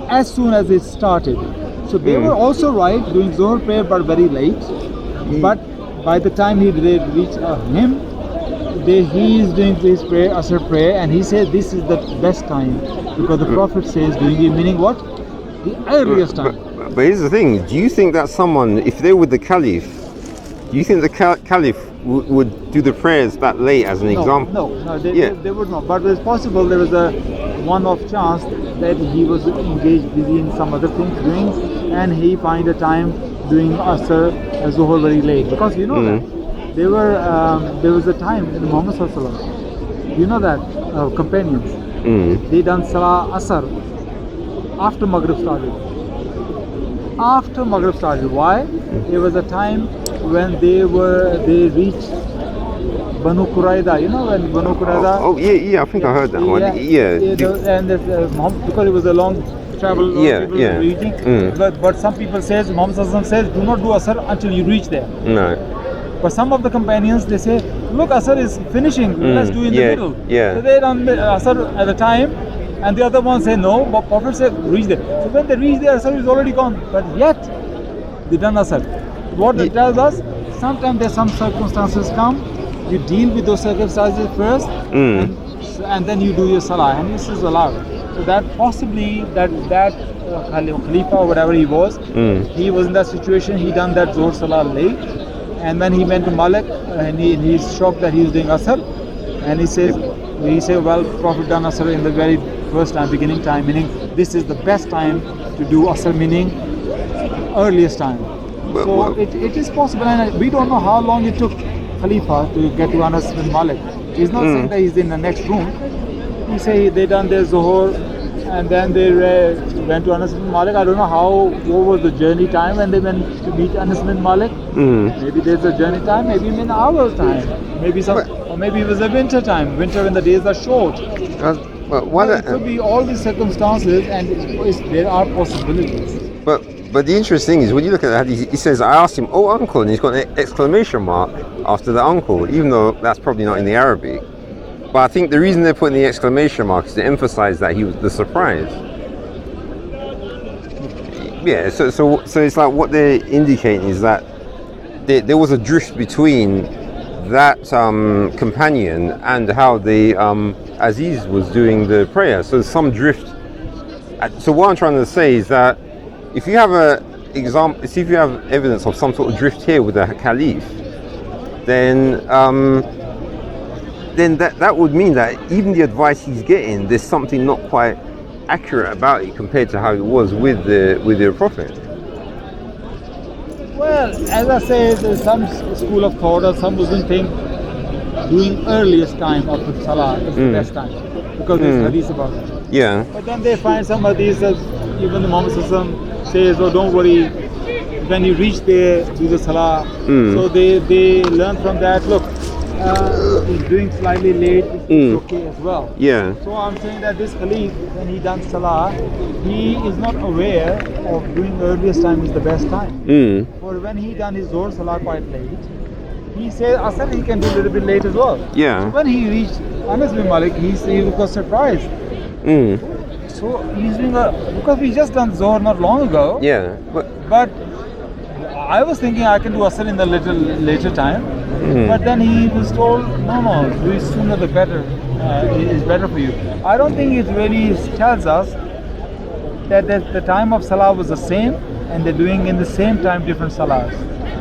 as soon as it started. So they were also right doing Zohar prayer but very late. But by the time they reached him, he is doing his prayer, Asr prayer, and he said this is the best time because the Prophet says doing it, meaning what? The earliest time. But here's the thing, do you think that someone, if they're with the Caliph, do you think the Caliph would do the prayers that late as an example? No, they would not. But it's possible there was a one-off chance that he was engaged busy in some other things doing, and he find a time doing Asr Zuhur very late. Because you know that there was a time in Muhammad Sallallahu Alaihi Wasallam, you know that companions, they done Salah Asr after Maghrib started. After Maghrib started. Why? There was a time when they reached Banu Qurayda. You know when Banu Qurayda? Oh yeah, I think I heard that one. Yeah. And because it was a long travel. Reaching. But some people says, Muhammad Sallallahu Alaihi Wasallam says, do not do Asr until you reach there. No. But some of the companions, they say, look, Asr is finishing, let's do in the middle. Yeah. So they done Asr at the time, and the other one say no, but Prophet said reach there. So when they reach there, Asr is already gone. But yet, they done Asr. What it tells us, sometimes there's some circumstances come, you deal with those circumstances first, and then you do your Salah, and this is allowed. So that possibly, that Khalifa or whatever he was in that situation, he done that Zohar Salah late. And when he went to Malik, and he's shocked that he was doing Asr, and he said, well, Prophet done Asr in the very first time, beginning time, meaning this is the best time to do Asr, meaning earliest time. So it is possible, and we don't know how long it took Khalifa to get to Anas bin Malik. He's not saying that he's in the next room. He say they done their Zohar, and then they went to Anas bin Malik. I don't know what was the journey time when they went to meet Anas bin Malik. Maybe there's a journey time, maybe in an hour's time, or maybe it was a winter time, winter when the days are short. It could be all these circumstances, and there are possibilities. But the interesting thing is, when you look at that, he says, I asked him, oh uncle, and he's got an exclamation mark after the uncle, even though that's probably not in the Arabic. But I think the reason they're putting the exclamation mark is to emphasize that he was the surprise. Yeah, so it's like what they're indicating is that there was a drift between that companion and how the Aziz was doing the prayer. So some drift. So what I'm trying to say is that if you have if you have evidence of some sort of drift here with the Caliph, then that would mean that even the advice he's getting, there's something not quite accurate about it compared to how it was with the Prophet. Well, as I said, there's some school of thought or some Muslim think doing earliest time of the Salah is the best time because there's hadith about it. Yeah. But then they find some hadith that even the Muhammad says, oh, don't worry, when you reach there, do the Salah. So they learn from that, look, he's doing slightly late, it's okay as well. Yeah. So I'm saying that this Khalif, when he done Salah, he is not aware of doing earliest time is the best time. For when he done his Zohar Salah quite late, he said Asr he can do a little bit late as well. Yeah. So when he reached Anas bin Malik, he was surprised. So he's doing because we just done Zohar not long ago. Yeah. But I was thinking I can do Asr in the little later time. But then he was told, no, do it sooner the better. It's better for you. I don't think it really tells us that the time of Salah was the same and they're doing in the same time different Salahs.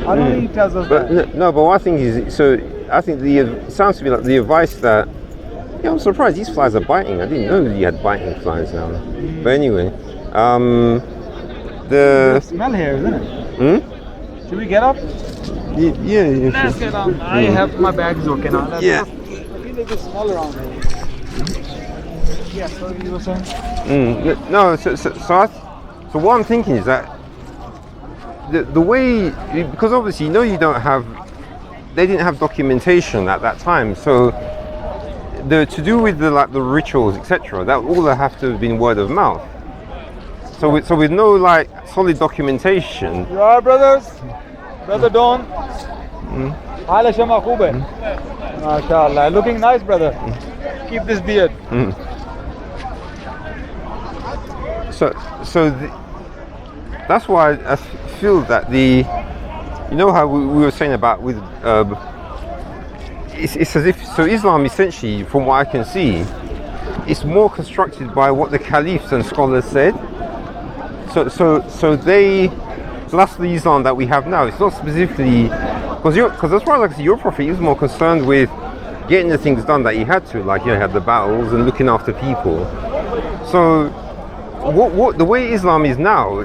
I don't think it tells us that. No, but what I think is, so I think it sounds to me like the advice that, I'm surprised these flies are biting. I didn't know that you had biting flies now. But anyway, the smell here, isn't it? Should we get up? Yeah. Let's get up. I have my bags okay now. I feel like it's small around here. Yeah, so you were saying? No, so what I'm thinking is that the way, because obviously they didn't have documentation at that time, so to do with the rituals, etc., that all have to have been word of mouth. So with no solid documentation. You are brothers? Brother Don? Hala Shama Khube. MashaAllah. Looking nice, brother. Keep this beard. So that's why I feel that how we were saying about with it's as if Islam essentially, from what I can see, it's more constructed by what the caliphs and scholars said. So that's the Islam that we have now. It's not specifically because as far as your Prophet, he was more concerned with getting the things done that he had to, he had the battles and looking after people. So what the way Islam is now,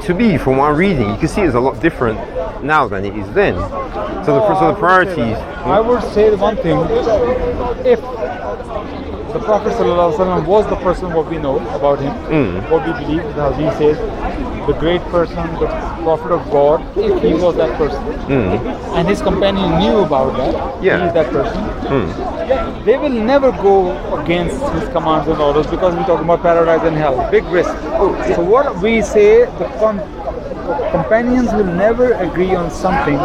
to me, from what I'm reading, you can see it's a lot different now than it is then. So the priorities. I would say one thing: if the Prophet ﷺ was the person what we know about him, what we believe, as he says, the great person, the Prophet of God, if he was that person, and his companion knew about that, he is that person, they will never go against his commands and orders because we're talking about paradise and hell, big risk. So what we say, the companions will never agree on something,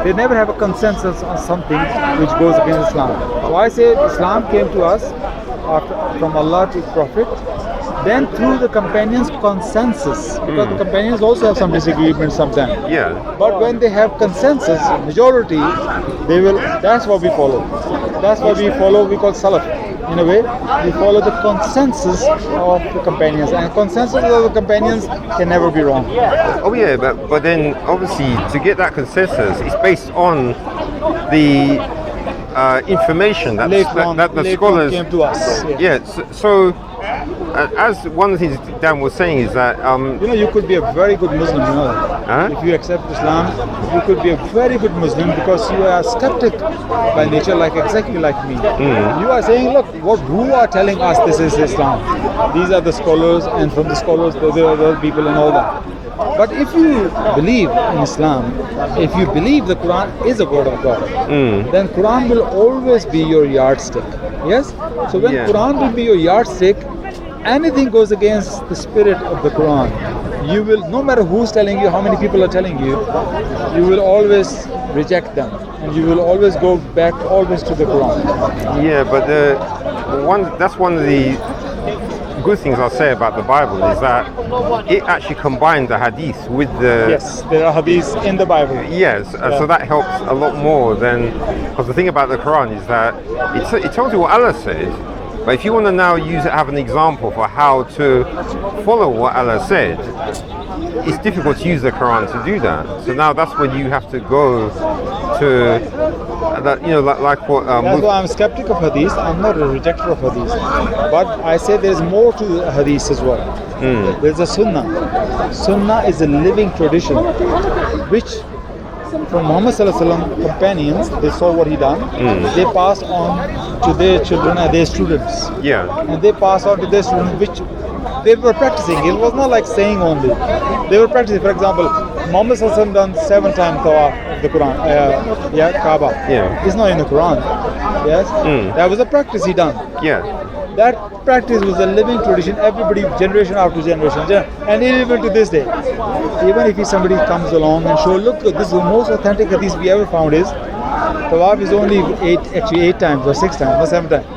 they never have a consensus on something which goes against Islam. So I say Islam came to us from Allah to Prophet, then through the companions' consensus, because the companions also have some disagreements sometimes. But when they have consensus, majority, that's what we follow. That's what we follow, we call Salaf. In a way, we follow the consensus of the companions, and consensus of the companions can never be wrong. Oh yeah, but then obviously to get that consensus, it's based on the information that the scholars came to us. So as one of the things Dan was saying is that you could be a very good Muslim, if you accept Islam, you could be a very good Muslim because you are skeptic by nature, exactly like me. You are saying, look, who are telling us this is Islam? These are the scholars, and from the scholars there are other people and all that. But if you believe in Islam, if you believe the Quran is a word of God, then Quran will always be your yardstick. Yes? So when Quran will be your yardstick, anything goes against the spirit of the Quran, you will, no matter who's telling you, how many people are telling you, you will always reject them, and you will always go back always to the Quran. Yeah, but that's one of the good things I'll say about the Bible is that it actually combined the hadith with the... Yes, there are hadiths in the Bible. Yes, so that helps a lot more than... Because the thing about the Quran is that it tells you what Allah said, but if you want to now have an example for how to follow what Allah said, it's difficult to use the Quran to do that. So now that's when you have to go to that, like what. That's why I'm skeptic of hadith. I'm not a rejecter of hadith, but I say there's more to hadith as well. There's a sunnah. Sunnah is a living tradition, which from Muhammad Sallallahu Alaihi Wasallam companions, they saw what he done. They passed on to their children and their students. Yeah. And they passed on to their students, which they were practicing. It was not like saying only. They were practicing. For example, Muhammad Sallallahu Alaihi Wasallam done 7 times tawaf of the Quran. Kaaba. Yeah. It's not in the Quran. Yes. That was a practice he done. Yeah. That practice was a living tradition. Everybody, generation after generation, and even to this day, even if somebody comes along and show, look, this is the most authentic hadith we ever found is tawaf is only 8 times or 6 times or 7 times.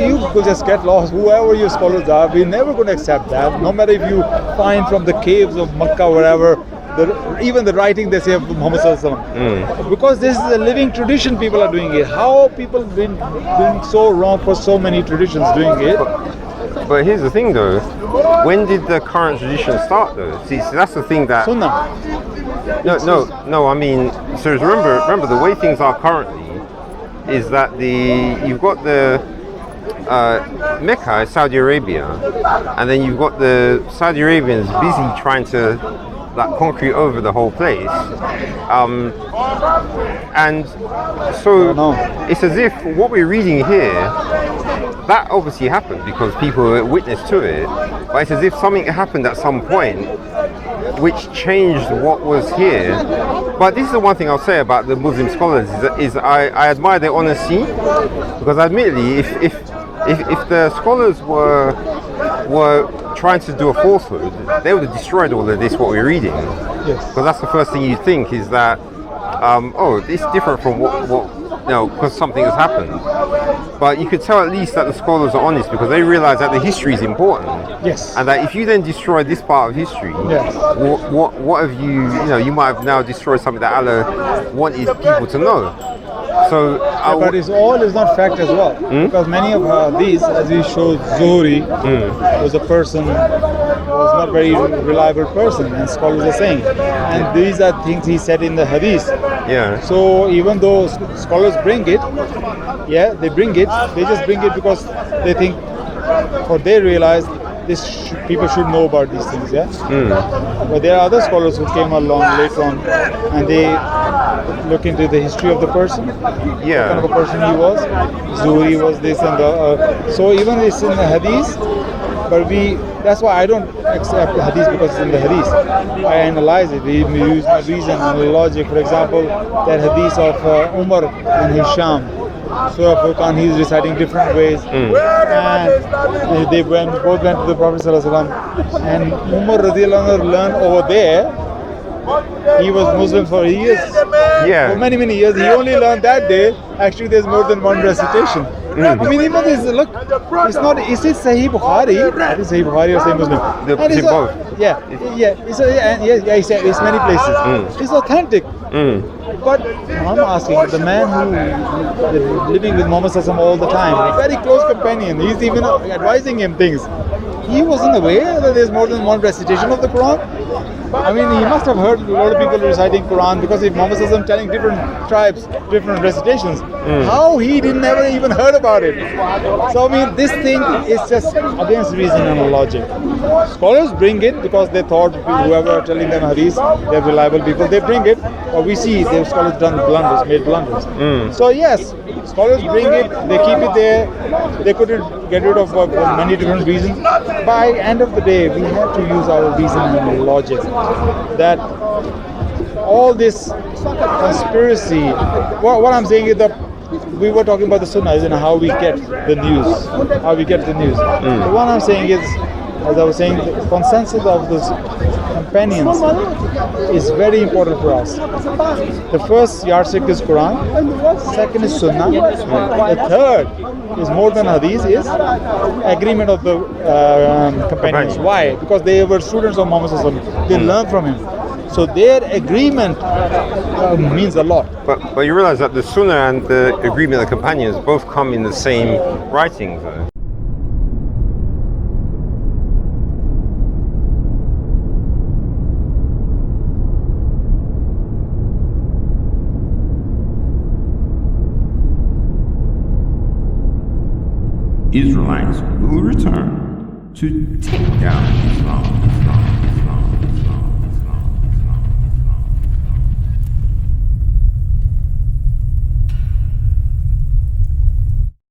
You could just get lost. Whoever your scholars are, we're never going to accept that. No matter if you find from the caves of Makkah or wherever, even the writing they say of Muhammad Sallallahu Alaihi Wasallam. Because this is a living tradition, people are doing it. How people been doing so wrong for so many traditions doing it? But here's the thing though, when did the current tradition start though? See, that's the thing that... Sunnah. No, I mean, so remember the way things are currently is that you've got the Mecca, Saudi Arabia, and then you've got the Saudi Arabians busy trying to concrete over the whole place, and so it's as if what we're reading here, that obviously happened because people were witness to it, but it's as if something happened at some point which changed what was here. But this is the one thing I'll say about the Muslim scholars is I admire their honesty, because admittedly if the scholars were trying to do a falsehood, they would have destroyed all of this, what we're reading. Yes. Because that's the first thing you think is that, it's different from what because something has happened. But you could tell at least that the scholars are honest, because they realize that the history is important. Yes. And that if you then destroy this part of history, yes, what have you might have now destroyed something that Allah wanted people to know. So, but it's not fact as well, because many of these, as we showed, Zuhri was a person, was not very reliable person, and scholars are saying, and these are things he said in the hadith. Yeah. So even though scholars bring it, they bring it. They just bring it because they think, or they realize people should know about these things. But there are other scholars who came along later on, and they look into the history of the person, what kind of a person he was. Zuhri was this and so even it's in the hadith, but that's why I don't accept the hadith, because it's in the hadith. I analyze it. We use my reason and logic. For example, that hadith of Umar and Hisham, Surah Furqan, he's reciting different ways, and they both went to the Prophet ﷺ, and Umar radiallahu anhu learned over there. He was Muslim for years. For many years. He only learned that day. Actually, there's more than one recitation. I mean, even this, look, it's not, is it Sahih Bukhari? It is Sahih Bukhari or Sahih Muslim? It's both. It's many places. It's authentic. But I'm asking, the man who is living with Muhammad Sallallahu Alaihi Wasallam all the time, very close companion, he's even advising him things. He wasn't aware that there's more than one recitation of the Quran. I mean, he must have heard a lot of people reciting Quran, because if Muhammad Sallallahu Alaihi Wasallam telling different tribes, different recitations, how he never even heard about it. So I mean, this thing is just against reason and logic. Scholars bring it because they thought whoever are telling them hadith, they're reliable people, they bring it. But we see the scholars made blunders. So yes, scholars bring it, they keep it there. They couldn't get rid of for many different reasons. By end of the day, we have to use our reason and logic. That all this conspiracy, what I'm saying is that we were talking about the Sunnah, how we get the news. So what I'm saying is, as I was saying, the consensus of those companions is very important for us. The first yardstick is Quran, second is Sunnah, the third is more than hadith, is agreement of the companions. Why? Because they were students of Muhammad Sallallahu Alaihi Wasallam. They learned from him. So their agreement means a lot. But you realize that the Sunnah and the agreement of the companions both come in the same writings, though. Israelites will return to take down Islam.